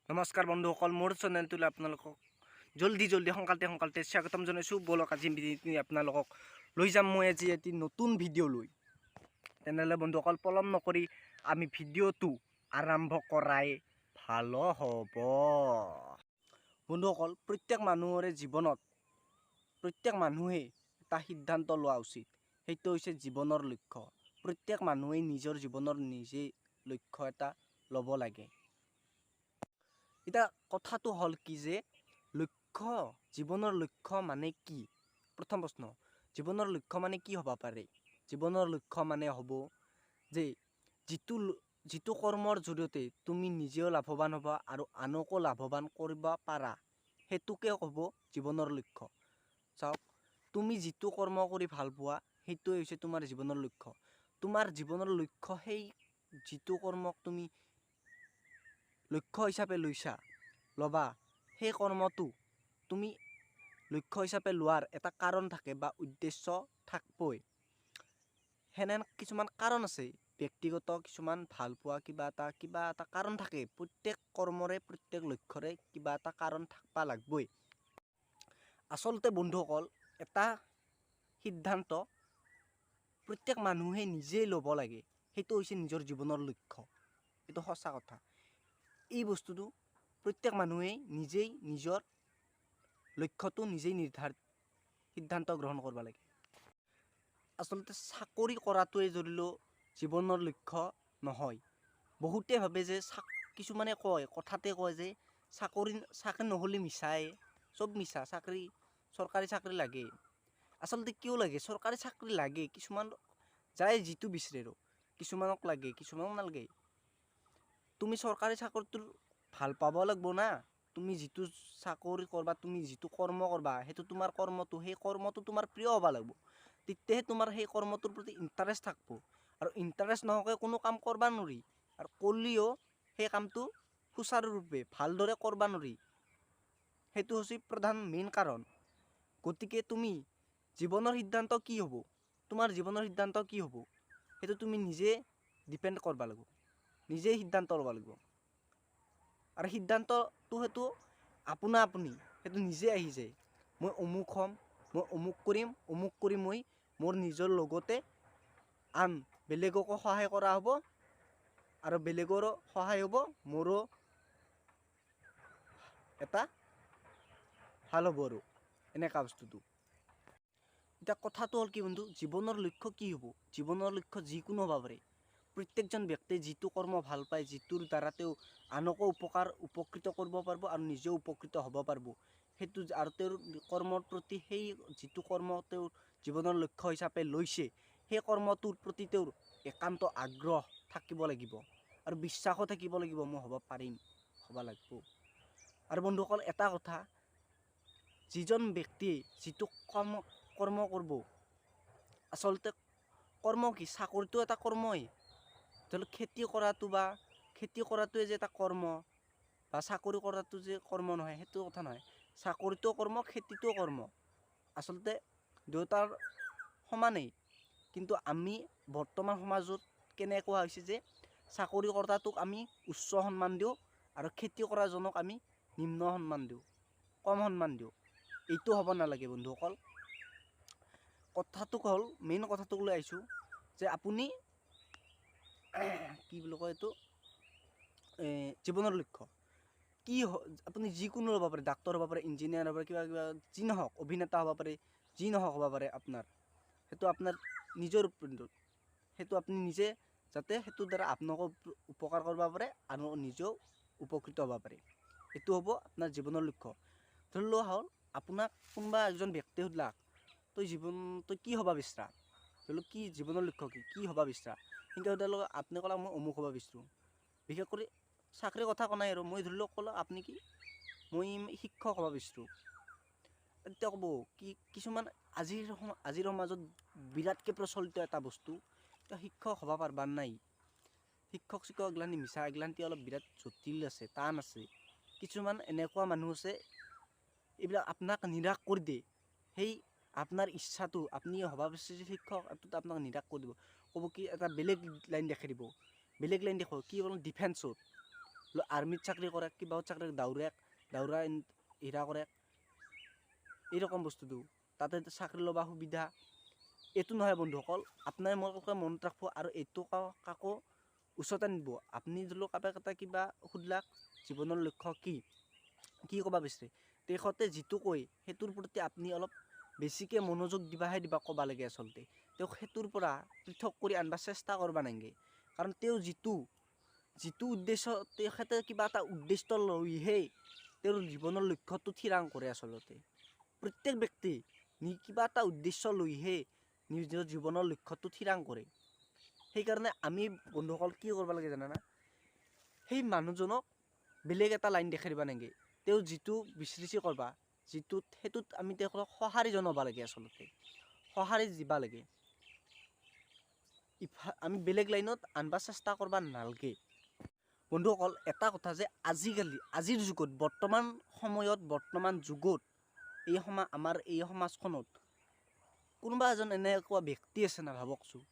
নমস্কাৰ বন্ধুসকল, মোৰ চেনেলটোলৈ আপোনালোকক জল্দি সোনকালতে স্বাগতম জনাইছোঁ। বলক আজি আপোনালোকক লৈ যাম মই আজি এটি নতুন ভিডিঅ' লৈ। তেনেহ'লে বন্ধুসকল পলম নকৰি আমি ভিডিঅ'টো আৰম্ভ কৰাই ভাল হ'ব। বন্ধুসকল, প্ৰত্যেক মানুহৰে জীৱনত প্ৰত্যেক মানুহে এটা সিদ্ধান্ত লোৱা উচিত। সেইটো হৈছে জীৱনৰ লক্ষ্য। প্ৰত্যেক মানুহে নিজৰ জীৱনৰ নিজে লক্ষ্য এটা ল'ব লাগে। এতিয়া কথাটো হ'ল কি যে জীৱনৰ লক্ষ্য মানে কি? প্ৰথম প্ৰশ্ন, জীৱনৰ লক্ষ্য মানে কি হ'ব পাৰে? জীৱনৰ লক্ষ্য মানে হ'ব যে যিটো কৰ্মৰ জৰিয়তে তুমি নিজেও লাভৱান হ'বা আৰু আনকো লাভৱান কৰিব পাৰা, সেইটোকে হ'ব জীৱনৰ লক্ষ্য। চাওক, তুমি যিটো কৰ্ম কৰি ভাল পোৱা সেইটোৱে হৈছে তোমাৰ জীৱনৰ লক্ষ্য। তোমাৰ জীৱনৰ লক্ষ্য সেই যিটো কৰ্মক তুমি লক্ষ্য হিচাপে ল'বা, সেই কৰ্মটো তুমি লক্ষ্য হিচাপে লোৱাৰ এটা কাৰণ থাকে বা উদ্দেশ্য থাকবই। সেনে কিছুমান কাৰণ আছে, ব্যক্তিগত কিছুমান ভাল পোৱা কিবা এটা কাৰণ থাকে। প্ৰত্যেক কৰ্মৰে প্ৰত্যেক লক্ষ্যৰে কিবা এটা কাৰণ থাকবা লাগবই। আচলতে বন্ধুসকল, এটা সিদ্ধান্ত প্ৰত্যেক মানুহে নিজেই ল'ব লাগে। সেইটো হৈছে নিজৰ জীৱনৰ লক্ষ্য। এইটো সঁচা কথা। এই বস্তুটো প্ৰত্যেক মানুহেই নিজেই নিজৰ লক্ষ্যটো নিজেই সিদ্ধান্ত গ্ৰহণ কৰিব লাগে। আচলতে চাকৰি কৰাটোৱে ধৰিলেও জীৱনৰ লক্ষ্য নহয়। বহুতে ভাবে যে কিছুমানে কথাতে কয় যে চাকৰি নহ'লে মিছাই, চব মিছা, চৰকাৰী চাকৰি লাগে। আচলতে কিয় লাগে? চৰকাৰী চাকৰি লাগে, কিছুমান যায় যিটো বিচাৰে আৰু কিছুমানক লাগে, কিছুমানক নালাগে। তুমি চৰকাৰী চাকৰিটো ভাল পাব লাগিব না। তুমি যিটো চাকৰি কৰবা, তুমি যিটো কৰ্ম কৰবা, সেইটো তোমাৰ সেই কৰ্মটো তোমাৰ প্ৰিয় হ'ব লাগিব। তেতিয়াহে তোমাৰ সেই কৰ্মটোৰ প্ৰতি ইণ্টাৰেষ্ট থাকিব। আৰু ইণ্টাৰেষ্ট নোহোৱাকৈ কোনো কাম কৰবা নোৱাৰি, আৰু কৰিলেও সেই কামটো সুচাৰুৰূপে ভালদৰে কৰবা নোৱাৰি। সেইটো হৈছে প্ৰধান মেইন কাৰণ। গতিকে তুমি জীৱনৰ সিদ্ধান্ত কি হ'ব, তোমাৰ জীৱনৰ সিদ্ধান্ত কি হ'ব, সেইটো তুমি নিজে ডিপেণ্ড কৰবা লাগিব, নিজেই সিদ্ধান্ত ল'ব লাগিব। আৰু সিদ্ধান্তটো সেইটো আপুনি সেইটো নিজে আহি যায়। মই অমুক হ'ম, মই অমুক কৰিম, অমুক কৰি মই মোৰ নিজৰ লগতে আন বেলেগকো সহায় কৰা হ'ব, আৰু বেলেগৰো সহায় হ'ব, মোৰো এটা ভাল হ'ব আৰু এনেকা বস্তুটো। এতিয়া কথাটো হ'ল কি বন্ধু, জীৱনৰ লক্ষ্য কি হ'ব? জীৱনৰ লক্ষ্য যিকোনো হ'ব পাৰে। প্ৰত্যেকজন ব্যক্তিয়ে যিটো কৰ্ম ভাল পায়, যিটোৰ দ্বাৰা তেওঁ আনকো উপকৃত কৰিব পাৰিব আৰু নিজেও উপকৃত হ'ব পাৰিব, সেইটো আৰু তেওঁৰ কৰ্মৰ প্ৰতি সেই যিটো কৰ্ম তেওঁৰ জীৱনৰ লক্ষ্য হিচাপে লৈছে, সেই কৰ্মটোৰ প্ৰতি তেওঁৰ একান্ত আগ্ৰহ থাকিব লাগিব আৰু বিশ্বাসো থাকিব লাগিব, মই হ'ব পাৰিম, হ'ব লাগিব। আৰু বন্ধুসকল, এটা কথা, যিজন ব্যক্তিয়ে যিটো কৰ্ম কৰিব, আচলতে কৰ্ম কি? চাকৰিটো এটা কৰ্মই। ধৰি লওক খেতি কৰাটোৱে যে এটা কৰ্ম, বা চাকৰি কৰাটো যে কৰ্ম নহয়, সেইটো কথা নহয়। চাকৰিটোও কৰ্ম, খেতিটোও কৰ্ম, আচলতে দুয়োটাৰ সমানেই। কিন্তু আমি বৰ্তমান সমাজত কেনেকুৱা হৈছে যে চাকৰি কৰাটোক আমি উচ্চ সন্মান দিওঁ আৰু খেতি কৰাজনক আমি নিম্ন সন্মান দিওঁ, কম সন্মান দিওঁ। এইটো হ'ব নালাগে বন্ধুসকল। কথাটো হ'ল, মেইন কথাটোক লৈ আহিছোঁ যে আপুনি কি বুলি কয় এইটো, জীৱনৰ লক্ষ্য কি? আপুনি যিকোনো হ'ব পাৰে, ডাক্তৰ হ'ব পাৰে, ইঞ্জিনিয়াৰ হ'ব পাৰে, কিবা যি নহওক, অভিনেতা হ'ব পাৰে, যি নহওক হ'ব পাৰে আপোনাৰ, সেইটো আপোনাৰ নিজৰ ওপৰত। সেইটো আপুনি নিজে যাতে সেইটোৰ দ্বাৰা আপোনাকো উপকাৰ কৰিব পাৰে আৰু নিজেও উপকৃত হ'ব পাৰে, এইটো হ'ব আপোনাৰ জীৱনৰ লক্ষ্য। ধৰি লোৱা হ'ল, আপোনাক কোনোবা এজন ব্যক্তিয়ে সুধিলাক, তই কি হ'ব বিচৰা? ধৰি লওক, কি জীৱনৰ লক্ষ্য কি হ'ব বিচৰা? কিন্তু আপুনি ক'লাক মই অমুক হ'ব বিচাৰোঁ। বিশেষ কৰি চাকৰিৰ কথা কোৱা নাই আৰু, মই ধৰি লওক ক'লোঁ আপুনি কি, মই শিক্ষক হ'ব বিচাৰোঁ। তেতিয়া ক'ব কি, কিছুমান আজিৰ সমাজত বিৰাটকৈ প্ৰচলিত এটা বস্তু, শিক্ষক হ'ব পাৰিবা নাই, শিক্ষক এগলানি মিছা, এগলান্তি অলপ বিৰাট জটিল আছে, টান আছে। কিছুমান এনেকুৱা মানুহ আছে, এইবিলাক আপোনাক নিৰাশ কৰি দিয়ে। সেই আপোনাৰ ইচ্ছাটো, আপুনি হ'ব বিচাৰিছে শিক্ষক, এইটোত আপোনাক নিৰাশ কৰি দিব। ক'ব কি, এটা বেলেগ লাইন দেখাই দিব, কি ডিফেন্সত। আৰ্মিত চাকৰি কৰে, কিবাহত চাকৰি দাউৰা এৰা কৰে, এইৰকম বস্তুটো তাতে চাকৰি ল'বা সুবিধা। এইটো নহয় বন্ধুসকল, আপোনাৰ মোকে মনত ৰাখিব আৰু এইটো কাকো উচতাই নিদিব। আপুনি যদি কাৰোবাক এটা কিবা সুধিলাক জীৱনৰ লক্ষ্য কি ক'বা বিচাৰে, তেখেতে যিটো কয় সেইটোৰ প্ৰতি আপুনি অলপ বেছিকৈ মনোযোগ দিবা ক'বা লাগে। আচলতে তেওঁক সেইটোৰ পৰা পৃথক কৰি আনিব চেষ্টা কৰিব নালাগে। কাৰণ তেওঁ যিটো উদ্দেশ্য, তেখেতে কিবা এটা উদ্দেশ্য লৈহে তেওঁৰ জীৱনৰ লক্ষ্যটো থিৰাং কৰে। আচলতে প্ৰত্যেক ব্যক্তি কিবা এটা উদ্দেশ্য লৈহে নিজৰ জীৱনৰ লক্ষ্যটো থিৰাং কৰে। সেইকাৰণে আমি বন্ধুসকল কি কৰিব লাগে জানানা, সেই মানুহজনক বেলেগ এটা লাইন দেখাই দিব নালাগে। তেওঁ যিটো বিচাৰিছে কৰবা, সেইটোত আমি তেওঁক সঁহাৰি জনাব লাগে। আচলতে সঁহাৰি দিব লাগে, আমি বেলেগ লাইনত আনিব চেষ্টা কৰিব নালাগে। বন্ধুসকল এটা কথা যে আজিৰ যুগত, বৰ্তমান সময়ত, বৰ্তমান যুগত আমাৰ এই সমাজখনত কোনোবা এজন এনেকুৱা ব্যক্তি আছে না, ভাবকচোন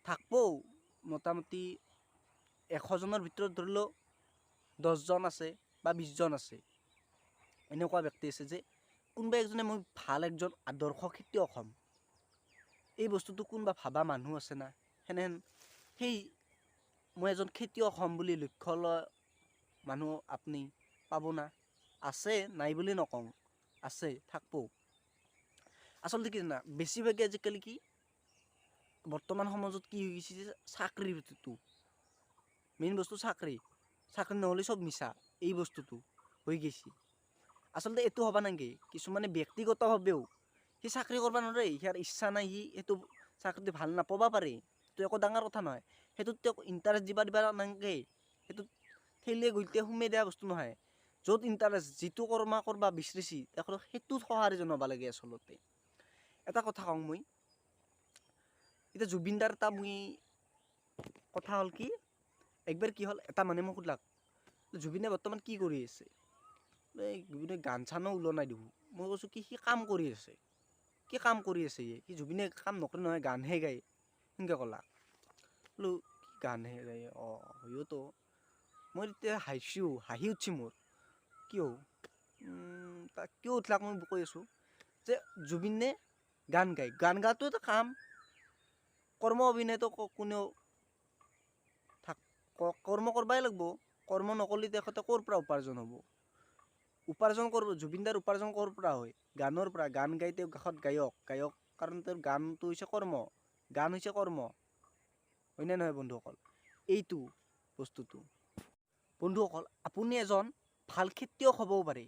থাকব মোটামুটি 100 জনৰ ভিতৰত ধৰি লওক 10 জন আছে বা 20 জন আছে, এনেকুৱা ব্যক্তি আছে যে কোনোবা একজনে মই ভাল একজন আদৰ্শ খেতিয়ক হ'ম, এই বস্তুটো কোনোবা ভাবা মানুহ আছে না? সেই মই এজন খেতিয়ক হ'ম বুলি লক্ষ্য লয় মানুহ আপুনি পাব না? আছে, নাই বুলি নকওঁ, আছে, থাকব। আচলতে কি জানা, বেছিভাগে আজিকালি কি বৰ্তমান সমাজত কি হৈ গৈছে যে চাকৰিৰ বস্তুটো মেইন বস্তু, চাকৰি নহ'লে চব মিছা, এই বস্তুটো হৈ গৈছে। আচলতে এইটো হ'ব নালাগে। কিছুমানে ব্যক্তিগতভাৱেও সি চাকৰি কৰিব নোৱাৰে, সিয়াৰ ইচ্ছা নাই, সি এইটো চাকৰিটো ভাল নাপাব পাৰে, সেইটো একো ডাঙৰ কথা নহয়। সেইটোত তেওঁক ইণ্টাৰেষ্ট দিব নালাগে। সেইটোত ঠেলিয়ে গৈতে সোমাই দিয়া বস্তু নহয়। য'ত ইণ্টাৰেষ্ট, যিটো কৰিব বিচাৰিছে সেইটোত সঁহাৰি জনাব লাগে। আচলতে এটা কথা কওঁ, মই এতিয়া জুবিনদাৰ এটা কথা হ'ল কি, একবাৰ কি হ'ল, এটা মানুহে মোক সুধিলাক জুবিনে বৰ্তমান কি কৰি আছে, জুবিনে গান চানো ওলোৱা নাই দেখোন। মই কৈছোঁ কি, সি কাম কৰি আছে। কি কাম কৰি আছে সি জুবিনে কাম নকৰে নহয়, গানহে গায়, সেনেকৈ ক'লা। বোলো গানহে গায়, হয়তো। মই তেতিয়া হাঁহি উঠছি মোৰ। কিয় তাক কিয় উঠলাক মই কৈ আছোঁ যে জুবিনে গান গায়, গান গাওঁটো এটা কাম। কৰ্ম অভিনয়তো কোনেও কৰ্ম কৰিবই লাগিব। কৰ্ম নকৰিলে তেখেতে ক'ৰ পৰা উপাৰ্জন হ'ব? উপাৰ্জন কৰিব, জুবিনদাৰ উপাৰ্জন ক'ৰ পৰা হয়? গানৰ পৰা। গান গাই তেওঁ কাষত গায়ক, কাৰণ তেওঁৰ গানটো হৈছে কৰ্ম, গান হৈছে কৰ্ম, হয়নে নহয় বন্ধুসকল? এইটো বস্তুটো বন্ধুসকল, আপুনি এজন ভাল খেতিয়ক হ'বও পাৰে।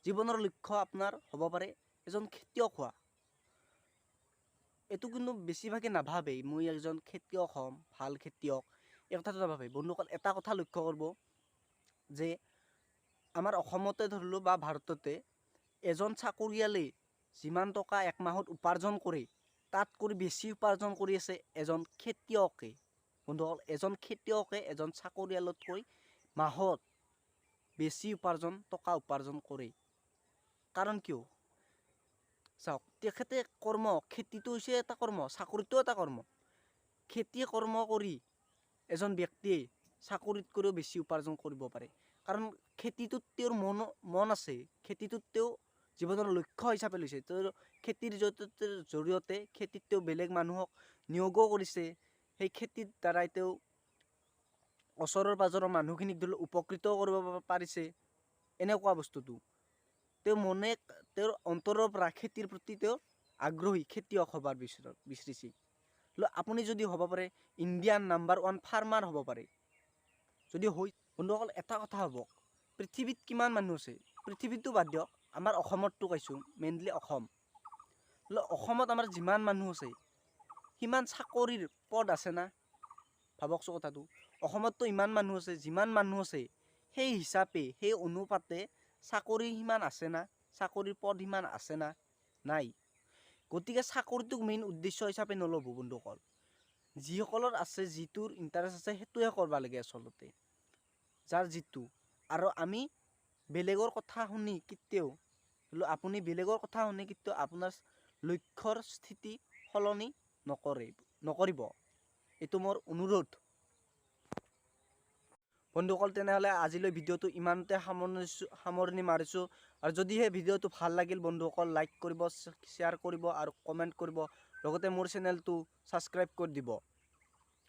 জীৱনৰ লক্ষ্য আপোনাৰ হ'ব পাৰে এজন খেতিয়ক হোৱা। এইটো কিন্তু বেছিভাগে নাভাবে, মই এজন খেতিয়ক হ'ম, ভাল খেতিয়ক, এই কথাটো নাভাবে। বন্ধুসকল এটা কথা লক্ষ্য কৰিব যে আমাৰ অসমতে ধৰিলোঁ বা ভাৰততে এজন চাকৰিয়ালে যিমান টকা এক মাহত উপাৰ্জন কৰে, তাতকৈ বেছি উপাৰ্জন কৰি আছে এজন খেতিয়কে। বন্ধুসকল, এজন খেতিয়কে এজন চাকৰিয়ালতকৈ মাহত বেছি টকা উপাৰ্জন কৰে। কাৰণ কিয়? চাওক, তেখেতে খেতিটো হৈছে এটা কৰ্ম, চাকৰিটো এটা কৰ্ম। খেতি কৰ্ম কৰি এজন ব্যক্তিয়ে চাকৰিতকৈও বেছি উপাৰ্জন কৰিব পাৰে। কাৰণ খেতিটোত তেওঁৰ মন আছে, খেতিটোত তেওঁ জীৱনৰ লক্ষ্য হিচাপে লৈছে। তেওঁৰ খেতিৰ জৰিয়তে খেতিত তেওঁ বেলেগ মানুহক নিয়োগো কৰিছে। সেই খেতিৰ দ্বাৰাই তেওঁ ওচৰৰ পাজৰৰ মানুহখিনিক ধৰি লওক উপকৃতও কৰিব পাৰিছে। এনেকুৱা বস্তুটো তেওঁৰ অন্তৰৰ পৰা খেতিৰ প্ৰতি তেওঁ আগ্ৰহী, খেতিয়ক হ'বৰ বিচাৰিছে। আপুনি যদি হ'ব পাৰে ইণ্ডিয়ান নাম্বাৰ 1 ফাৰ্মাৰ হ'ব পাৰে। যদি হৈ, বন্ধুসকল এটা কথা হ'ব, পৃথিৱীত কিমান মানুহ আছে? পৃথিৱীতো বাদ দিয়ক, আমাৰ অসমতটো কৈছোঁ, মেইনলি অসমত আমাৰ যিমান মানুহ আছে সিমান চাকৰিৰ পদ আছে না? ভাবকচোন কথাটো। অসমততো ইমান মানুহ আছে, যিমান মানুহ আছে সেই হিচাপে, সেই অনুপাতে চাকৰি সিমান আছে না? চাকৰিৰ পদ সিমান আছে না? নাই। গতিকে চাকৰিটোক মেইন উদ্দেশ্য হিচাপে নল'ব বন্ধুসকল। যিসকলৰ আছে, যিটোৰ ইণ্টাৰেষ্ট আছে, সেইটোৱে কৰিব লাগে আচলতে, যাৰ যিটো। আৰু আমি বেলেগৰ কথা শুনি কেতিয়াও, আপুনি বেলেগৰ কথা শুনি কেতিয়াও আপোনাৰ লক্ষ্যৰ স্থিতি সলনি নকৰিব। এইটো মোৰ অনুৰোধ। বন্ধুসকল তেনেহ'লে আজিলৈ ভিডিঅ'টো ইমানতে সামৰণি মাৰিছোঁ। আৰু যদিহে ভিডিঅ'টো ভাল লাগিল বন্ধুসকল লাইক কৰিব, শ্বেয়াৰ কৰিব আৰু কমেণ্ট কৰিব, লগতে মোৰ চেনেলটো ছাবস্ক্ৰাইব কৰি দিব।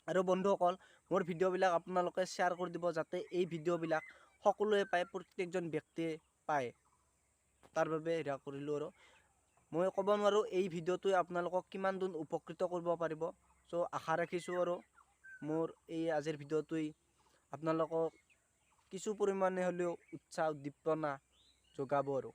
আৰু বন্ধুসকল মোৰ ভিডিঅ'বিলাক আপোনালোকে শ্বেয়াৰ কৰি দিব, যাতে এই ভিডিঅ'বিলাক সকলোৱে পায়, প্ৰত্যেকজন ব্যক্তিয়ে পায়। তাৰ বাবে হেৰা কৰিলোঁ। আৰু মই ক'ব নোৱাৰোঁ এই ভিডিঅ'টোৱে আপোনালোকক কিমান দূৰ উপকৃত কৰিব পাৰিব। চ' আশা ৰাখিছোঁ আৰু মোৰ এই আজিৰ ভিডিঅ'টোৱে আপোনালোকক কিছু পৰিমাণে হ'লেও উৎসাহ উদ্দীপনা যোগাব আৰু।